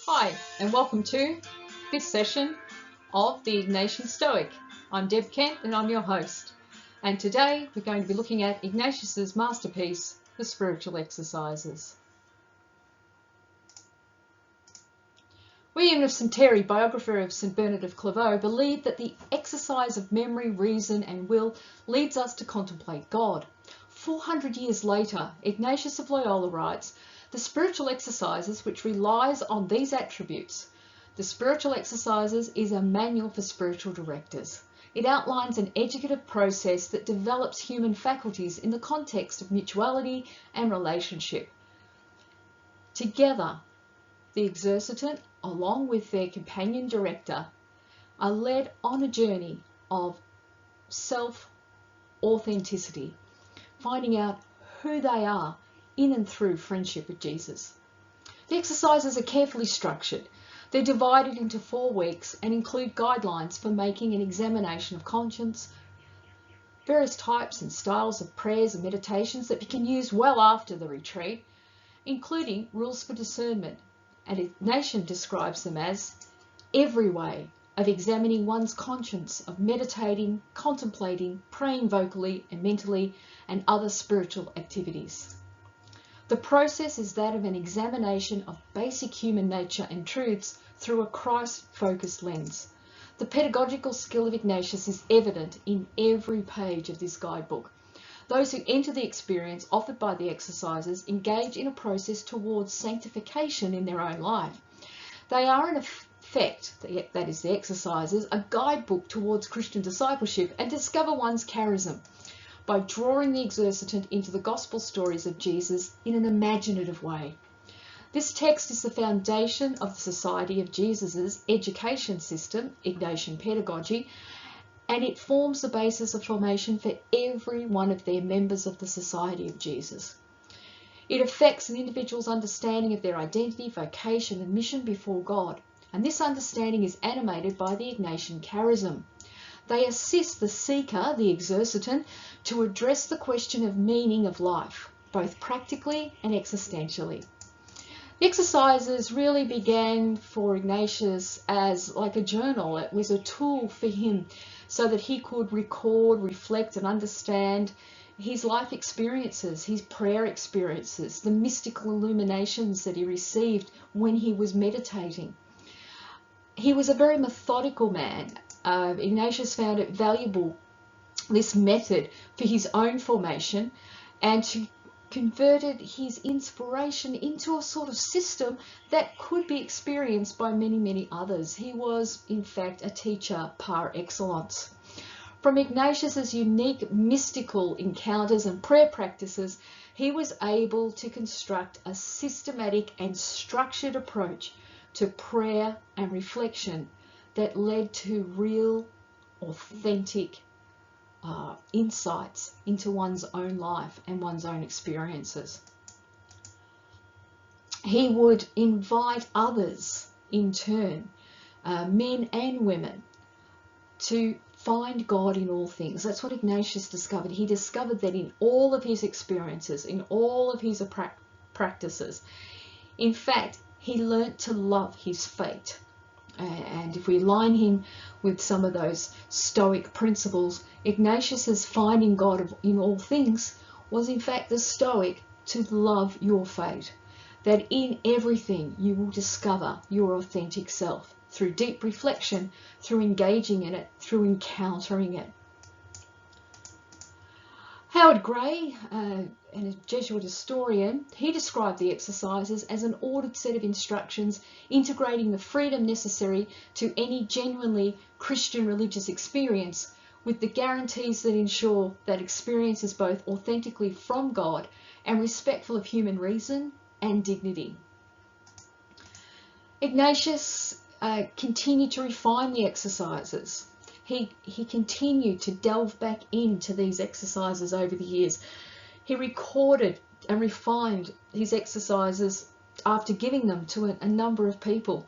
Hi, and welcome to this session of the Ignatian Stoic. I'm Deb Kent and I'm your host. And today we're going to be looking at Ignatius's masterpiece, The Spiritual Exercises. William of St. Terry, biographer of St. Bernard of Clairvaux, believed that the exercise of memory, reason and will leads us to contemplate God. 400 years later, Ignatius of Loyola writes, "The spiritual exercises which relies on these attributes. The spiritual exercises is a manual for spiritual directors. It outlines an educative process that develops human faculties in the context of mutuality and relationship. Together, the exercitant, along with their companion director, are led on a journey of self-authenticity, finding out who they are in and through friendship with Jesus. The exercises are carefully structured. They're divided into 4 weeks and include guidelines for making an examination of conscience, various types and styles of prayers and meditations that we can use well after the retreat, including rules for discernment. And Ignatian describes them as every way of examining one's conscience, of meditating, contemplating, praying vocally and mentally, and other spiritual activities. The process is that of an examination of basic human nature and truths through a Christ-focused lens. The pedagogical skill of Ignatius is evident in every page of this guidebook. Those who enter the experience offered by the exercises engage in a process towards sanctification in their own life. They are in effect, that is the exercises, a guidebook towards Christian discipleship and discover one's charism by drawing the exercitant into the gospel stories of Jesus in an imaginative way. This text is the foundation of the Society of Jesus's education system, Ignatian pedagogy, and it forms the basis of formation for every one of their members of the Society of Jesus. It affects an individual's understanding of their identity, vocation and mission before God, and this understanding is animated by the Ignatian charism. They assist the seeker, the exercitant, to address the question of meaning of life, both practically and existentially. The exercises really began for Ignatius as like a journal. It was a tool for him so that he could record, reflect and understand his life experiences, his prayer experiences, the mystical illuminations that he received when he was meditating. He was a very methodical man. Ignatius found it valuable, this method, for his own formation, and to converted his inspiration into a sort of system that could be experienced by many others. He was, in fact, a teacher par excellence. From Ignatius's unique mystical encounters and prayer practices, he was able to construct a systematic and structured approach to prayer and reflection that led to real, authentic insights into one's own life and one's own experiences. He would invite others in turn, men and women, to find God in all things. That's what Ignatius discovered. He discovered that in all of his experiences, in all of his practices, in fact, he learnt to love his fate. And if we align him with some of those Stoic principles, Ignatius's finding God in all things was in fact the Stoic to love your fate. That in everything you will discover your authentic self through deep reflection, through engaging in it, through encountering it. Howard Gray, a Jesuit historian, he described the exercises as an ordered set of instructions integrating the freedom necessary to any genuinely Christian religious experience with the guarantees that ensure that experience is both authentically from God and respectful of human reason and dignity. Ignatius continued to refine the exercises. He continued to delve back into these exercises over the years. He recorded and refined his exercises after giving them to a number of people.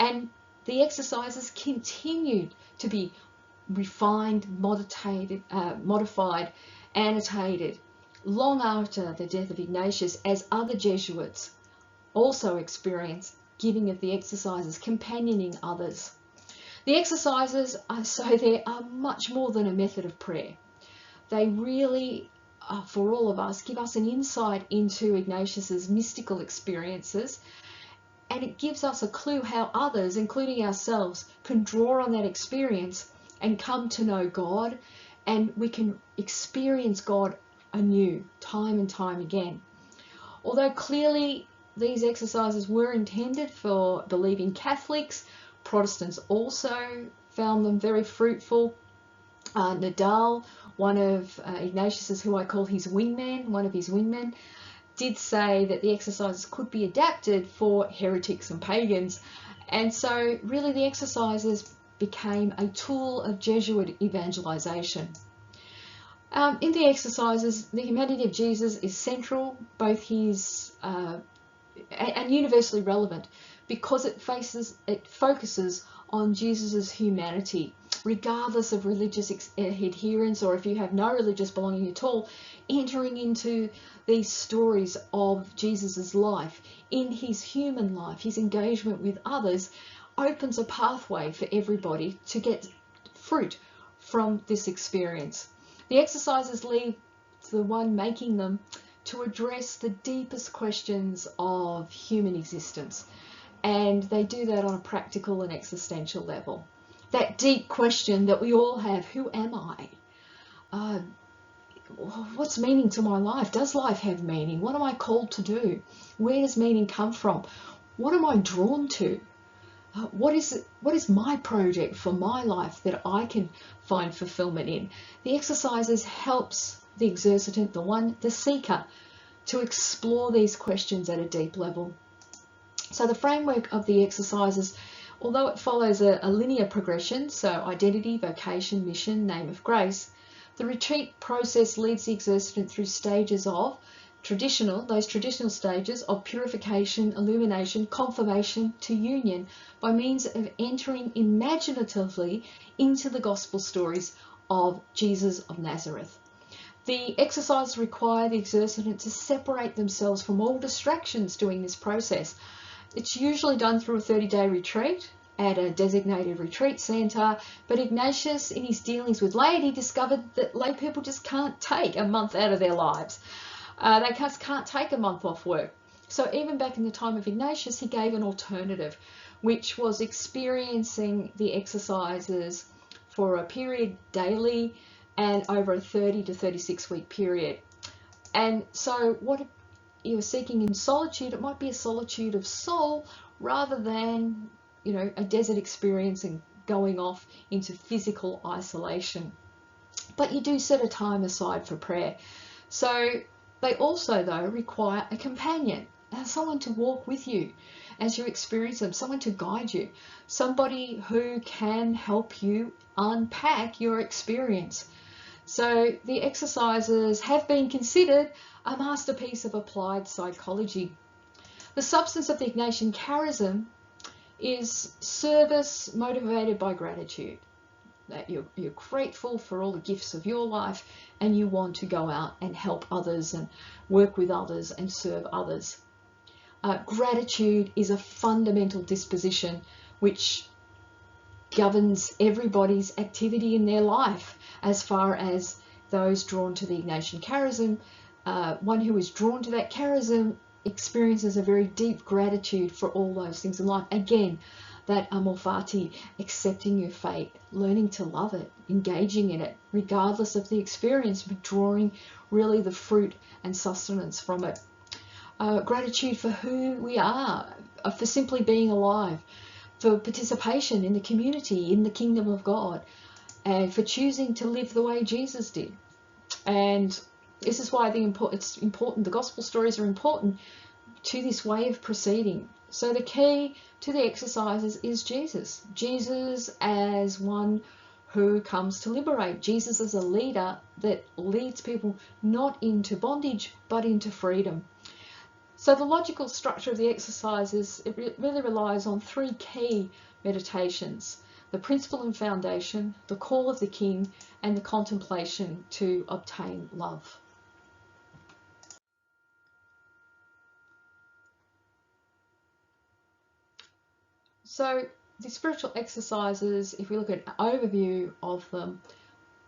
And the exercises continued to be refined, modified, annotated, long after the death of Ignatius, as other Jesuits also experienced giving of the exercises, companioning others. The exercises are much more than a method of prayer. They really, for all of us, give us an insight into Ignatius's mystical experiences, and it gives us a clue how others, including ourselves, can draw on that experience and come to know God, and we can experience God anew, time and time again. Although clearly these exercises were intended for believing Catholics, Protestants also found them very fruitful. Nadal, one of Ignatius's, who I call his wingman, one of his wingmen, did say that the exercises could be adapted for heretics and pagans, and so really the exercises became a tool of Jesuit evangelization. In the exercises, the humanity of Jesus is central, both his and universally relevant, because it focuses on Jesus's humanity, regardless of religious adherence, or if you have no religious belonging at all. Entering into these stories of Jesus's life, in his human life, his engagement with others, opens a pathway for everybody to get fruit from this experience. The exercises lead the one making them to address the deepest questions of human existence, and they do that on a practical and existential level. That deep question that we all have: who am I? What's meaning to my life? Does life have meaning? What am I called to do? Where does meaning come from? What am I drawn to? What is my project for my life that I can find fulfillment in? The exercises helps the exercitant, the seeker, to explore these questions at a deep level. So the framework of the exercises, although it follows a linear progression, so identity, vocation, mission, name of grace, the retreat process leads the exercitant through stages of those traditional stages of purification, illumination, confirmation to union, by means of entering imaginatively into the gospel stories of Jesus of Nazareth. The exercises require the exercitant to separate themselves from all distractions during this process. It's usually done through a 30-day retreat at a designated retreat centre, but Ignatius, in his dealings with laity, discovered that lay people just can't take a month out of their lives. They just can't take a month off work. So even back in the time of Ignatius, he gave an alternative, which was experiencing the exercises for a period daily and over a 30 to 36 week period. And so what you're seeking in solitude, it might be a solitude of soul rather than, a desert experience and going off into physical isolation. But you do set a time aside for prayer. So they also, though, require a companion, someone to walk with you as you experience them, someone to guide you, somebody who can help you unpack your experience. So the exercises have been considered a masterpiece of applied psychology. The substance of the Ignatian charism is service motivated by gratitude, that you're grateful for all the gifts of your life and you want to go out and help others and work with others and serve others. Gratitude is a fundamental disposition which governs everybody's activity in their life. As far as those drawn to the Ignatian charism, one who is drawn to that charism experiences a very deep gratitude for all those things in life. Again, that Amor Fati, accepting your fate, learning to love it, engaging in it, regardless of the experience, but drawing really the fruit and sustenance from it. Gratitude for who we are, for simply being alive, for participation in the community, in the kingdom of God, and for choosing to live the way Jesus did. And this is why it's important, the gospel stories are important to this way of proceeding. So the key to the exercises is Jesus. Jesus as one who comes to liberate. Jesus as a leader that leads people not into bondage, but into freedom. So the logical structure of the exercises, it really relies on three key meditations: the principle and foundation, the call of the king, and the contemplation to obtain love. So the spiritual exercises, if we look at an overview of them,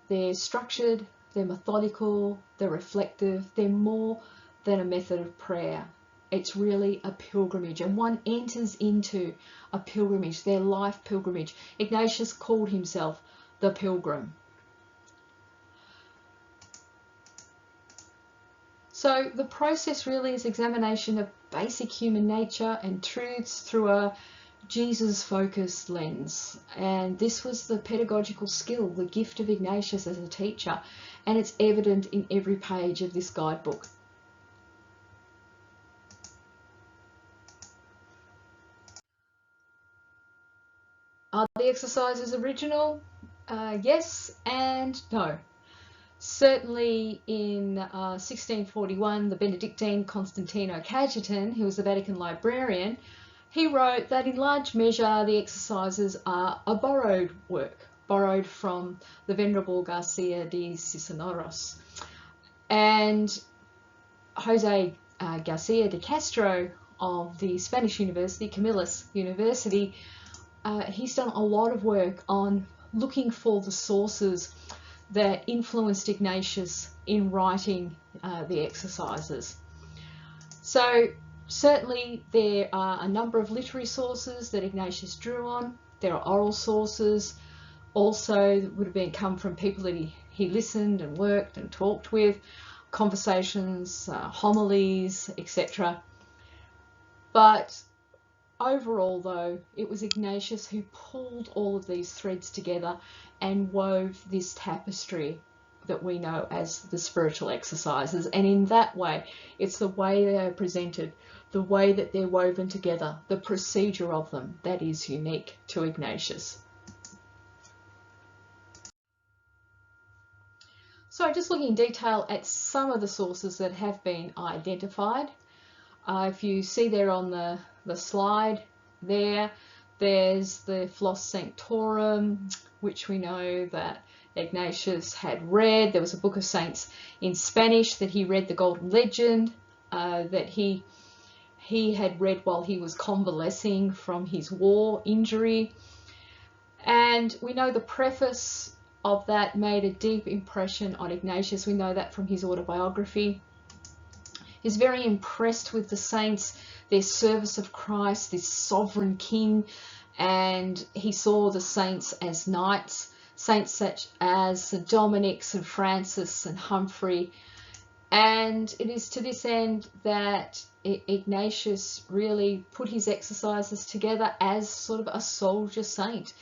they're structured, they're methodical, they're reflective, they're more than a method of prayer. It's really a pilgrimage, and one enters into a pilgrimage, their life pilgrimage. Ignatius called himself the pilgrim. So the process really is examination of basic human nature and truths through a Jesus-focused lens. And this was the pedagogical skill, the gift of Ignatius as a teacher, and it's evident in every page of this guidebook. Are the exercises original? Yes and no. Certainly in 1641, the Benedictine Constantino Cajetan, who was the Vatican librarian, he wrote that in large measure the exercises are a borrowed work, borrowed from the Venerable Garcia de Cisneros. And Jose Garcia de Castro of the Spanish University, Camillus University, he's done a lot of work on looking for the sources that influenced Ignatius in writing the exercises. So certainly there are a number of literary sources that Ignatius drew on. There are oral sources also that would have come from people that he listened and worked and talked with, conversations, homilies, etc. But overall, though, it was Ignatius who pulled all of these threads together and wove this tapestry that we know as the spiritual exercises. And in that way, it's the way they are presented, the way that they're woven together, the procedure of them that is unique to Ignatius. So just looking in detail at some of the sources that have been identified. If you see there on the slide there's the Flos Sanctorum, which we know that Ignatius had read. There was a book of saints in Spanish that he read, the Golden Legend, that he had read while he was convalescing from his war injury. And we know the preface of that made a deep impression on Ignatius. We know that from his autobiography. He's very impressed with the saints, their service of Christ, this sovereign king, and he saw the saints as knights, saints such as St. Dominic, St. Francis, St. Humphrey. And it is to this end that Ignatius really put his exercises together as sort of a soldier saint.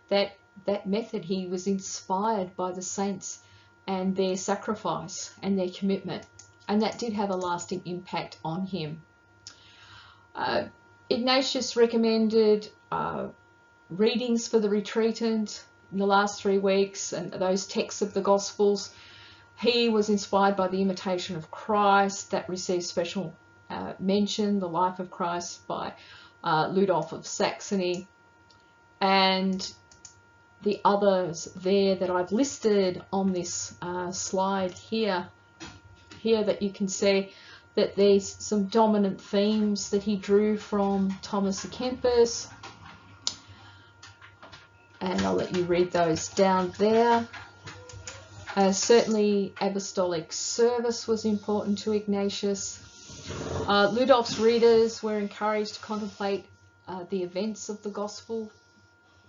That method, he was inspired by the saints and their sacrifice and their commitment. And that did have a lasting impact on him. Ignatius recommended readings for the retreatant in the last 3 weeks, and those texts of the Gospels. He was inspired by the Imitation of Christ that received special mention, the Life of Christ by Ludolf of Saxony, and the others there that I've listed on this slide here that you can see that there's some dominant themes that he drew from Thomas à Kempis, and I'll let you read those down there. Certainly apostolic service was important to Ignatius. Ludolf's readers were encouraged to contemplate the events of the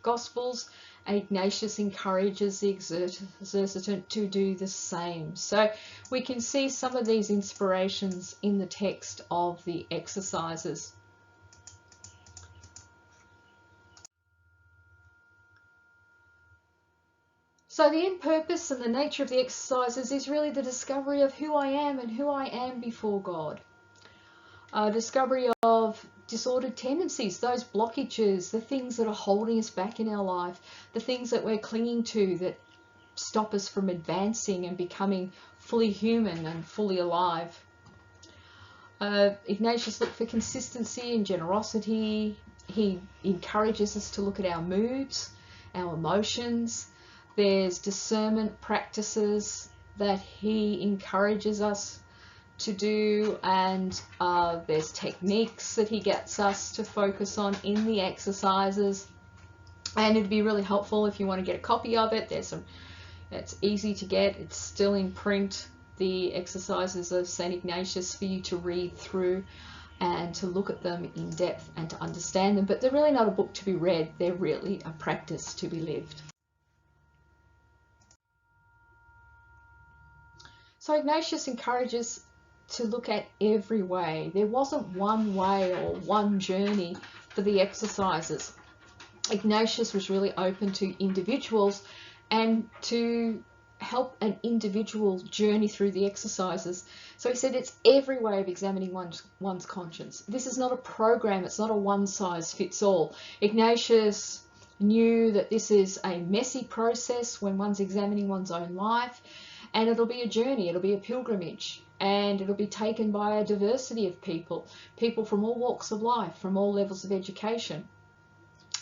Gospels. Ignatius encourages the exercitant to do the same. So we can see some of these inspirations in the text of the exercises. So the end purpose and the nature of the exercises is really the discovery of who I am and who I am before God. Discovery of disordered tendencies, those blockages, the things that are holding us back in our life, the things that we're clinging to that stop us from advancing and becoming fully human and fully alive. Ignatius looked for consistency and generosity. He encourages us to look at our moods, our emotions. There's discernment practices that he encourages us to do, and there's techniques that he gets us to focus on in the exercises, and it'd be really helpful if you want to get a copy of it. It's easy to get, it's still in print, the exercises of St. Ignatius, for you to read through and to look at them in depth and to understand them. But they're really not a book to be read, they're really a practice to be lived. So Ignatius encourages to look at every way. There wasn't one way or one journey for the exercises. Ignatius was really open to individuals and to help an individual journey through the exercises. So he said it's every way of examining one's conscience. This is not a program, it's not a one-size-fits-all. Ignatius knew that this is a messy process when one's examining one's own life, and it'll be a journey, it'll be a pilgrimage, and it'll be taken by a diversity of people from all walks of life, from all levels of education.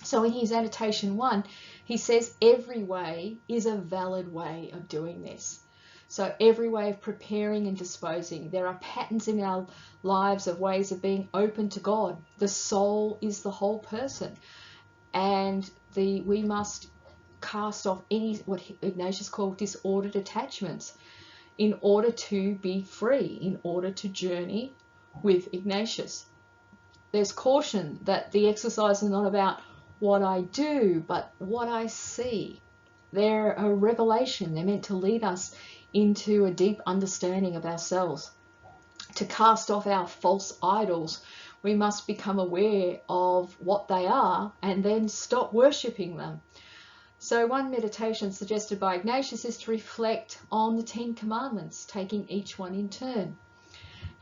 So in his annotation 1, he says every way is a valid way of doing this. So every way of preparing and disposing. There are patterns in our lives of ways of being open to God. The soul is the whole person, and we must cast off any, what Ignatius called, disordered attachments in order to be free, in order to journey with Ignatius. There's caution that the exercise is not about what I do, but what I see. They're a revelation. They're meant to lead us into a deep understanding of ourselves. To cast off our false idols, we must become aware of what they are and then stop worshipping them. So one meditation suggested by Ignatius is to reflect on the 10 Commandments, taking each one in turn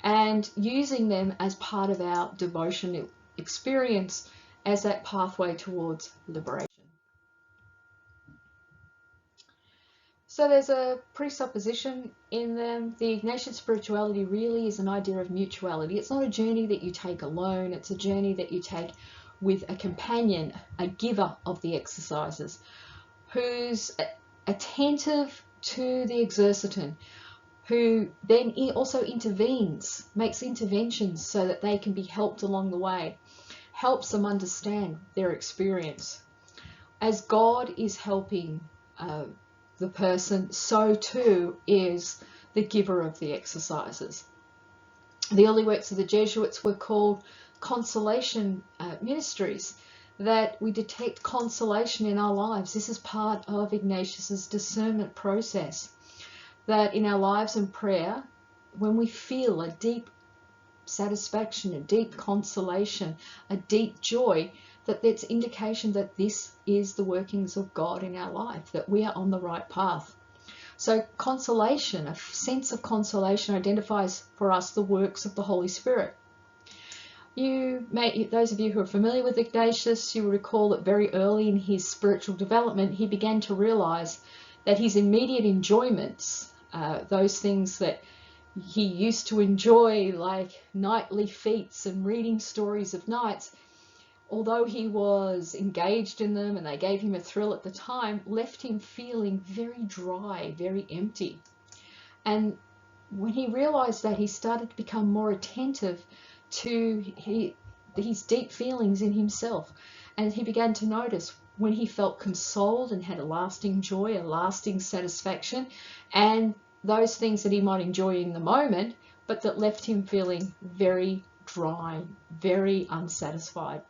and using them as part of our devotional experience as that pathway towards liberation. So there's a presupposition in them. The Ignatian spirituality really is an idea of mutuality. It's not a journey that you take alone, it's a journey that you take with a companion, a giver of the exercises, who's attentive to the exercitant, who then also intervenes, makes interventions so that they can be helped along the way, helps them understand their experience. As God is helping the person, so too is the giver of the exercises. The early works of the Jesuits were called Consolation Ministries, that we detect consolation in our lives. This is part of Ignatius's discernment process, that in our lives and prayer, when we feel a deep satisfaction, a deep consolation, a deep joy, that's indication that this is the workings of God in our life, that we are on the right path. So consolation, a sense of consolation, identifies for us the works of the Holy Spirit. Those of you who are familiar with Ignatius, you will recall that very early in his spiritual development, he began to realize that his immediate enjoyments, those things that he used to enjoy, like nightly feats and reading stories of knights, although he was engaged in them and they gave him a thrill at the time, left him feeling very dry, very empty. And when he realized that, he started to become more attentive to his deep feelings in himself. And he began to notice when he felt consoled and had a lasting joy, a lasting satisfaction, and those things that he might enjoy in the moment, but that left him feeling very dry, very unsatisfied.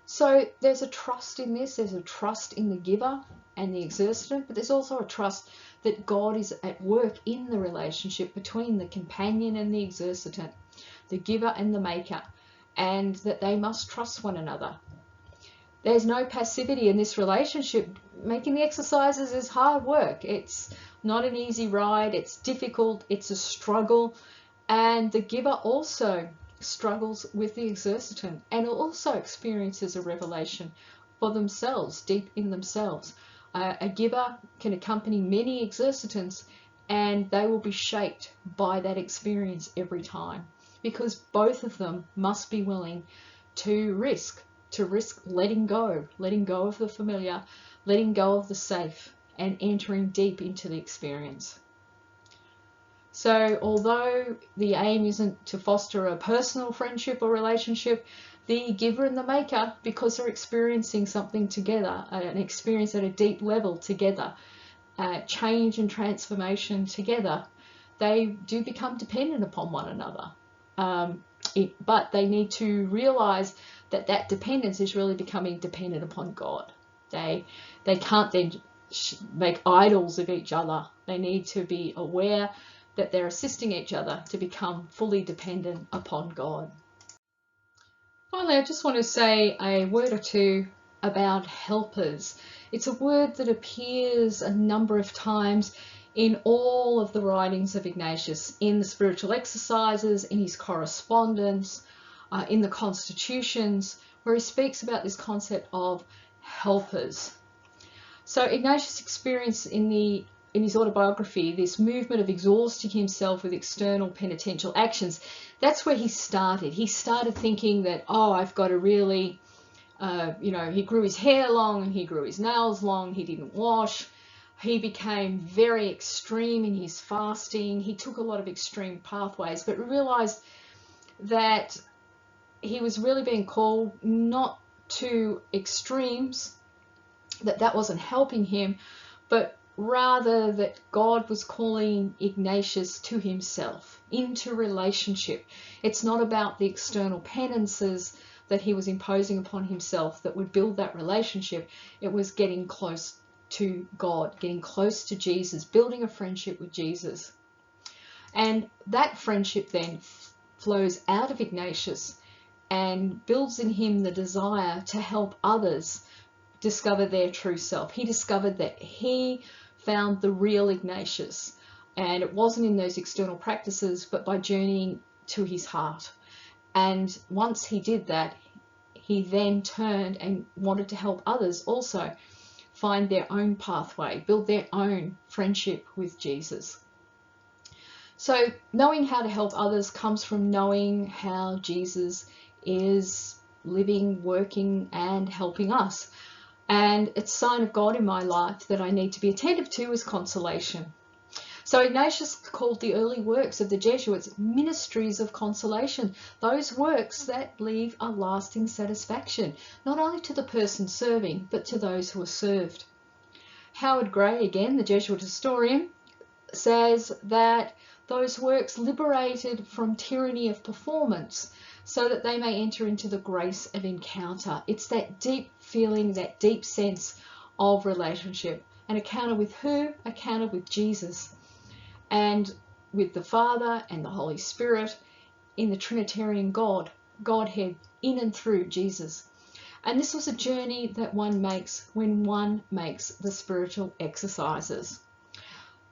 So there's a trust in this, there's a trust in the giver and the exercitant, but there's also a trust that God is at work in the relationship between the companion and the exercitant, the giver and the maker, and that they must trust one another. There's no passivity in this relationship. Making the exercises is hard work. It's not an easy ride, it's difficult, it's a struggle, and the giver also struggles with the exercitant and also experiences a revelation for themselves, deep in themselves. A giver can accompany many exercitants and they will be shaped by that experience every time, because both of them must be willing to risk letting go of the familiar, letting go of the safe, and entering deep into the experience. So although the aim isn't to foster a personal friendship or relationship, the giver and the maker, because they're experiencing something together, an experience at a deep level together, change and transformation together, they do become dependent upon one another. But they need to realize that that dependence is really becoming dependent upon God. They can't then make idols of each other. They need to be aware that they're assisting each other to become fully dependent upon God. Finally, I just want to say a word or two about helpers. It's a word that appears a number of times in all of the writings of Ignatius, in the spiritual exercises, in his correspondence, in the constitutions, where he speaks about this concept of helpers. So Ignatius experienced in his autobiography this movement of exhausting himself with external penitential actions. That's where he started. He started thinking that, oh, I've got to really, he grew his hair long and he grew his nails long, he didn't wash. He became very extreme in his fasting. He took a lot of extreme pathways, but realized that he was really being called not to extremes, that wasn't helping him, but rather that God was calling Ignatius to himself, into relationship. It's not about the external penances that he was imposing upon himself that would build that relationship. It was getting close to God, getting close to Jesus, building a friendship with Jesus. And that friendship then flows out of Ignatius and builds in him the desire to help others discover their true self. He discovered that he found the real Ignatius, and it wasn't in those external practices, but by journeying to his heart. And once he did that, he then turned and wanted to help others also find their own pathway, build their own friendship with Jesus. So knowing how to help others comes from knowing how Jesus is living, working, and helping us. And it's a sign of God in my life that I need to be attentive to is consolation. So Ignatius called the early works of the Jesuits ministries of consolation, those works that leave a lasting satisfaction, not only to the person serving, but to those who are served. Howard Gray, again, the Jesuit historian, says that those works liberated from tyranny of performance so that they may enter into the grace of encounter. It's that deep feeling, that deep sense of relationship. An encounter with who? Encounter with Jesus, and with the Father and the Holy Spirit in the Trinitarian Godhead in and through Jesus. And this was a journey that one makes when one makes the spiritual exercises.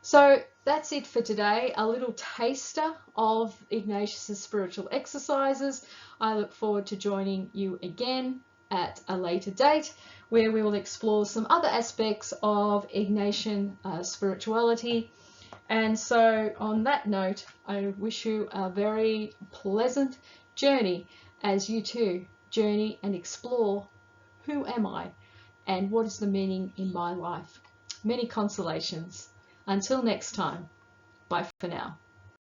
So that's it for today, a little taster of Ignatius' spiritual exercises. I look forward to joining you again at a later date, where we will explore some other aspects of Ignatian spirituality. And so on that note, I wish you a very pleasant journey as you too journey and explore who am I and what is the meaning in my life. Many consolations. Until next time, bye for now.